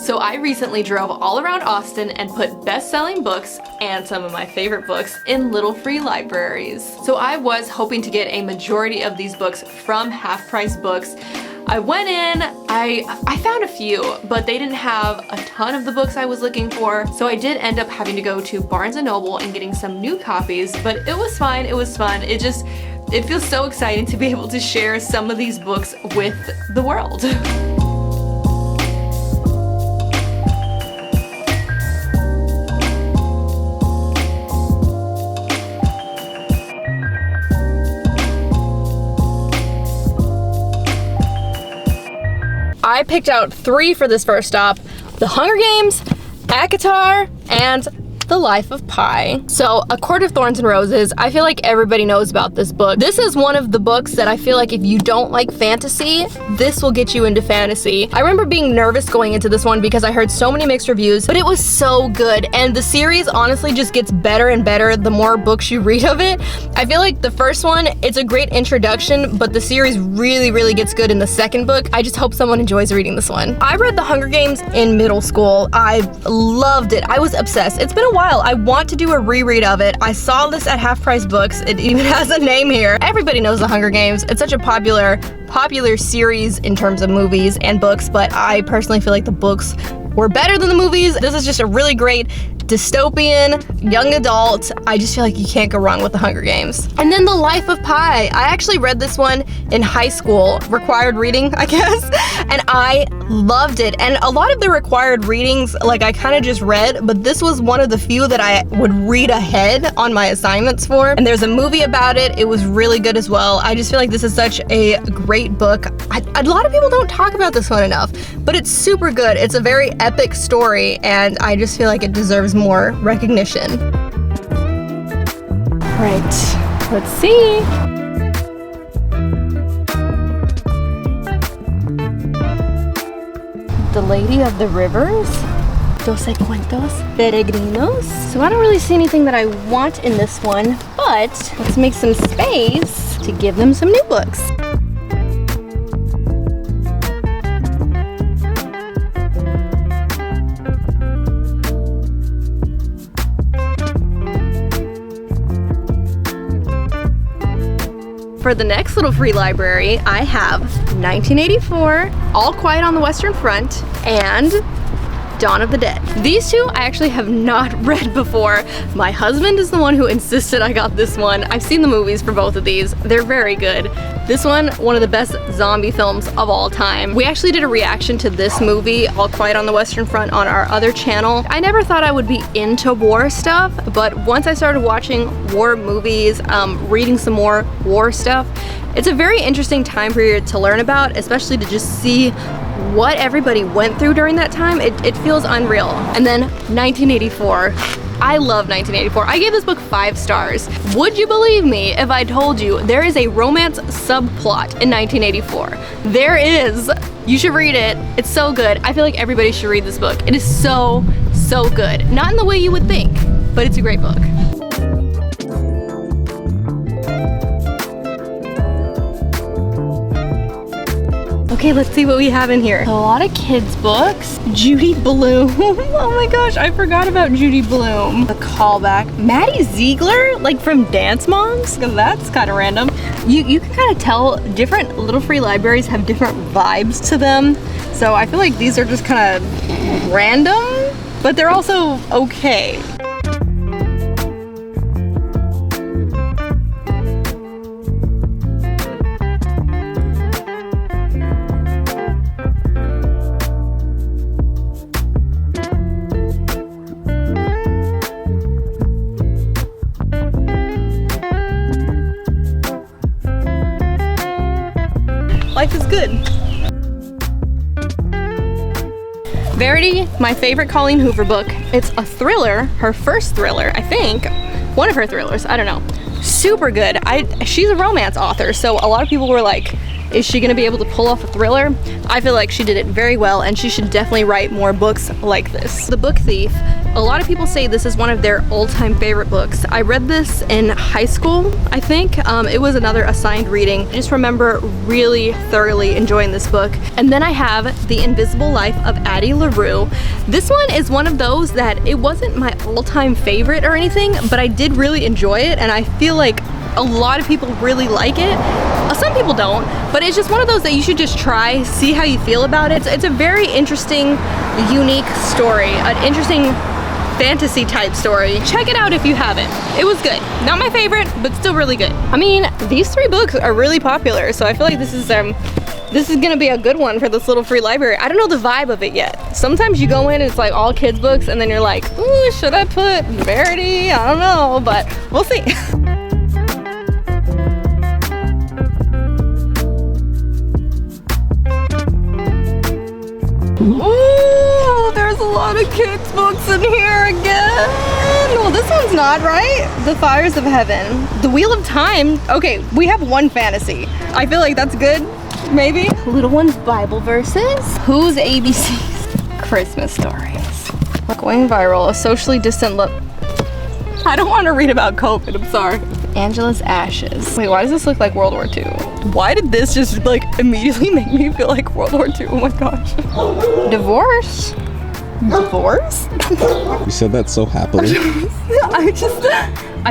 So I recently drove all around Austin and put best-selling books and some of my favorite books in little free libraries. So I was hoping to get a majority of these books from Half Price Books. I went in, I found a few, but they didn't have a ton of the books I was looking for. So I did end up having to go to Barnes & Noble and getting some new copies, but it was fine, it was fun. It feels so exciting to be able to share some of these books with the world. I picked out 3 for this first stop: The Hunger Games, ACOTAR, and The Life of Pi. So, A Court of Thorns and Roses, I feel like everybody knows about this book. This is one of the books that I feel like if you don't like fantasy, this will get you into fantasy. I remember being nervous going into this one because I heard so many mixed reviews, but it was so good. And the series honestly just gets better and better the more books you read of it. I feel like the first one, it's a great introduction, but the series really, really gets good in the second book. I just hope someone enjoys reading this one. I read The Hunger Games in middle school. I loved it. I was obsessed. It's been a while. I want to do a reread of it. I saw this at Half Price Books. It even has a name here. Everybody knows The Hunger Games. It's such a popular series in terms of movies and books, but I personally feel like the books were better than the movies. This is just a really great dystopian, young adult. I just feel like you can't go wrong with The Hunger Games. And then The Life of Pi. I actually read this one in high school, required reading, I guess, and I loved it. And a lot of the required readings, like I kind of just read, but this was one of the few that I would read ahead on my assignments for. And there's a movie about it. It was really good as well. I just feel like this is such a great book. A lot of people don't talk about this one enough, but it's super good. It's a very epic story, and I just feel like it deserves more recognition. Right, let's see. The Lady of the Rivers, 12 Cuentos Peregrinos. So I don't really see anything that I want in this one, but let's make some space to give them some new books. For the next little free library, I have 1984, All Quiet on the Western Front, and Dawn of the Dead. These two I actually have not read before. My husband is the one who insisted I got this one. I've seen the movies for both of these. They're very good. This one of the best zombie films of all time. We actually did a reaction to this movie, All Quiet on the Western Front, on our other channel. I never thought I would be into war stuff, but once I started watching war movies, reading some more war stuff, it's a very interesting time period to learn about, especially to just see what everybody went through during that time. It feels unreal. And then 1984. I love 1984. I gave this book 5 stars. Would you believe me if I told you there is a romance subplot in 1984? There is. You should read it. It's so good. I feel like everybody should read this book. It is so, so good. Not in the way you would think, but it's a great book. Okay, let's see what we have in here. A lot of kids' books. Judy Blume. Oh my gosh, I forgot about Judy Blume. A callback. Maddie Ziegler, like from Dance Moms? That's kind of random. You can kind of tell different little free libraries have different vibes to them. So I feel like these are just kind of random, but they're also okay. Life is good. Verity, my favorite Colleen Hoover book. It's a thriller, her first thriller, I think. One of her thrillers, I don't know. Super good. She's a romance author, so a lot of people were like, Is she gonna be able to pull off a thriller? I feel like she did it very well, and she should definitely write more books like this. The Book Thief, a lot of people say this is one of their all-time favorite books. I read this in high school, I think. It was another assigned reading. I just remember really thoroughly enjoying this book. And then I have The Invisible Life of Addie LaRue. This one is one of those that it wasn't my all-time favorite or anything, but I did really enjoy it, and I feel like a lot of people really like it. Some people don't, but it's just one of those that you should just try, see how you feel about it. It's a very interesting, unique story, an interesting fantasy type story. Check it out if you haven't. It was good. Not my favorite, but still really good. I mean, these 3 books are really popular, so I feel like this is gonna be a good one for this little free library. I don't know the vibe of it yet. Sometimes you go in and it's like all kids books, and then you're like, ooh, should I put Verity? I don't know, but we'll see. Ooh, there's a lot of kids books in here again. Well, this one's not, right? The Fires of Heaven. The Wheel of Time. Okay, we have 1 fantasy. I feel like that's good, maybe. Little One's Bible Verses. Who's ABC's Christmas Stories. Going viral, a socially distant look. I don't want to read about COVID, I'm sorry. Angela's Ashes. Wait, why does this look like World War II? Why did this just like immediately make me feel like World War II? Oh my gosh. Divorce? Divorce? You said that so happily. I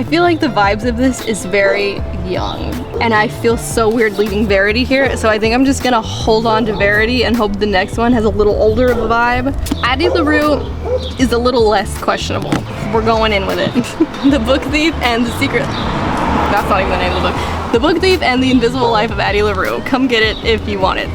feel like the vibes of this is very young, and I feel so weird leaving Verity here, so I think I'm just gonna hold on to Verity and hope the next one has a little older of a vibe. Addie LaRue is a little less questionable. We're going in with it. The Book Thief and the Secret... That's not even the name of the book. The Book Thief and the Invisible Life of Addie LaRue. Come get it if you want it.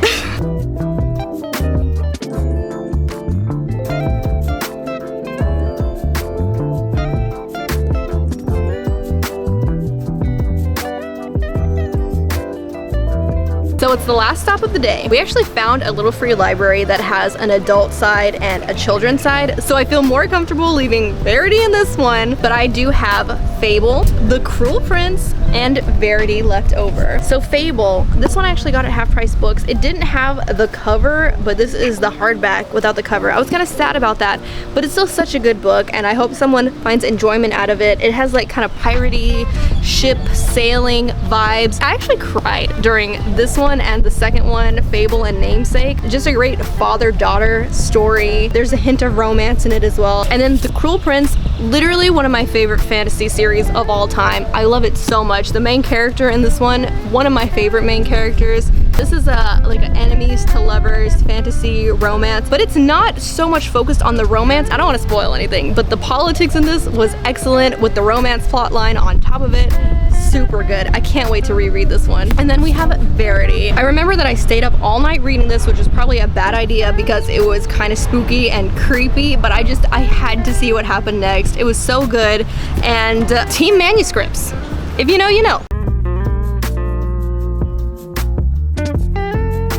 So it's the last stop of the day. We actually found a little free library that has an adult side and a children's side, so I feel more comfortable leaving Verity in this one, but I do have Fable, The Cruel Prince, and Verity left over. So Fable, this one I actually got at Half Price Books. It didn't have the cover, but this is the hardback without the cover. I was kind of sad about that, but it's still such a good book, and I hope someone finds enjoyment out of it. It has like kind of piratey, ship sailing vibes. I actually cried during this one and the second one, Fable and Namesake. Just a great father-daughter story. There's a hint of romance in it as well. And then The Cruel Prince, literally one of my favorite fantasy series of all time. I love it so much. The main character in this one of my favorite main characters. This is like an enemies to lovers fantasy romance, but it's not so much focused on the romance. I don't want to spoil anything, but the politics in this was excellent with the romance plot line on top of it. Super good. I can't wait to reread this one. And then we have Verity. I remember that I stayed up all night reading this, which was probably a bad idea because it was kind of spooky and creepy, but I had to see what happened next. It was so good. And Team Manuscripts. If you know, you know.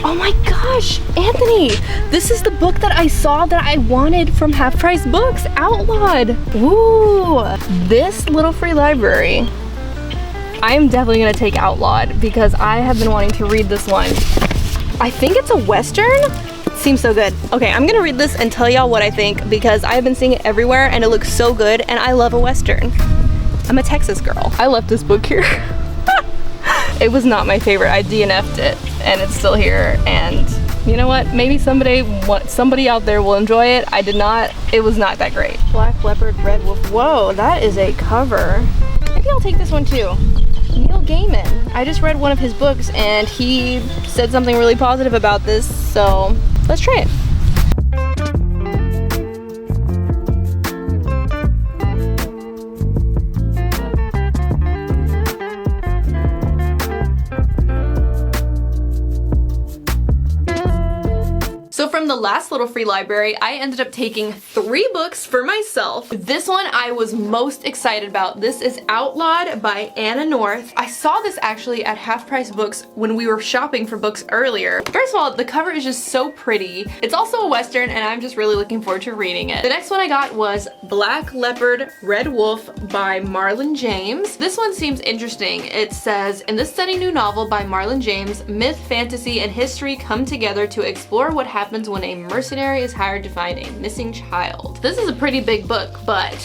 Oh my gosh, Anthony, this is the book that I saw that I wanted from Half Price Books, Outlawed. Ooh, this little free library. I am definitely gonna take Outlawed because I have been wanting to read this one. I think it's a Western? It seems so good. Okay, I'm gonna read this and tell y'all what I think because I've been seeing it everywhere and it looks so good and I love a Western. I'm a Texas girl. I left this book here. It was not my favorite. I DNF'd it and it's still here, and you know what? Maybe somebody out there will enjoy it. I did not. It was not that great. Black Leopard, Red Wolf. Whoa, that is a cover. Maybe I'll take this one too. Neil Gaiman. I just read one of his books and he said something really positive about this, so let's try it. So from the last little free library, I ended up taking 3 books for myself. This one I was most excited about. This is Outlawed by Anna North. I saw this actually at Half Price Books when we were shopping for books earlier. First of all, the cover is just so pretty. It's also a Western and I'm just really looking forward to reading it. The next one I got was Black Leopard, Red Wolf by Marlon James. This one seems interesting. It says, in this stunning new novel by Marlon James, myth, fantasy, and history come together to explore what happens when a mercenary is hired to find a missing child. This is a pretty big book, but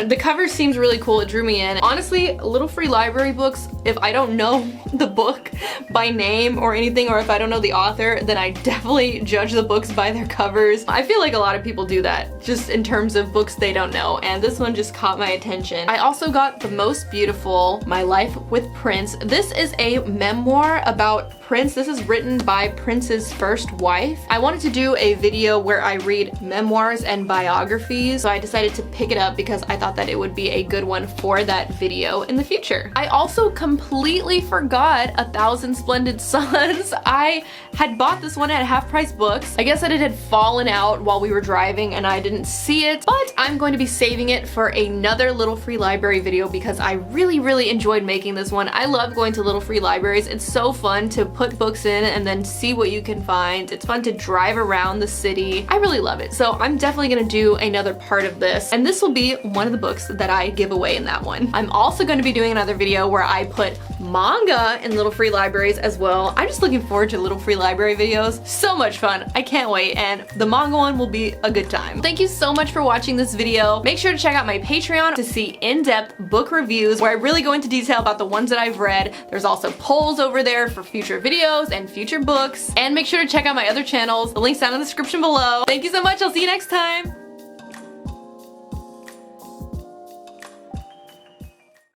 the cover seems really cool. It drew me in. Honestly, little free library books, if I don't know the book by name or anything, or if I don't know the author, then I definitely judge the books by their covers. I feel like a lot of people do that just in terms of books they don't know, and this one just caught my attention. I also got The Most Beautiful, My Life with Prince. This is a memoir about Prince. This is written by Prince's first wife. I wanted to do a video where I read memoirs and biographies, so I decided to pick it up because I thought that it would be a good one for that video in the future. I also completely forgot A Thousand Splendid Suns. I had bought this one at Half Price Books. I guess that it had fallen out while we were driving and I didn't see it, but I'm going to be saving it for another little free library video because I really enjoyed making this one. I love going to little free libraries. It's so fun to put books in and then see what you can find. It's fun to drive around the city. I really love it. So I'm definitely gonna do another part of this, and this will be one of the books that I give away in that one. I'm also going to be doing another video where I put manga in little free libraries as well. I'm just looking forward to little free library videos. So much fun. I can't wait, and the manga one will be a good time. Thank you so much for watching this video. Make sure to check out my Patreon to see in-depth book reviews where I really go into detail about the ones that I've read. There's also polls over there for future videos and future books. And make sure to check out my other channels. The link's down in the description below. Thank you so much. I'll see you next time.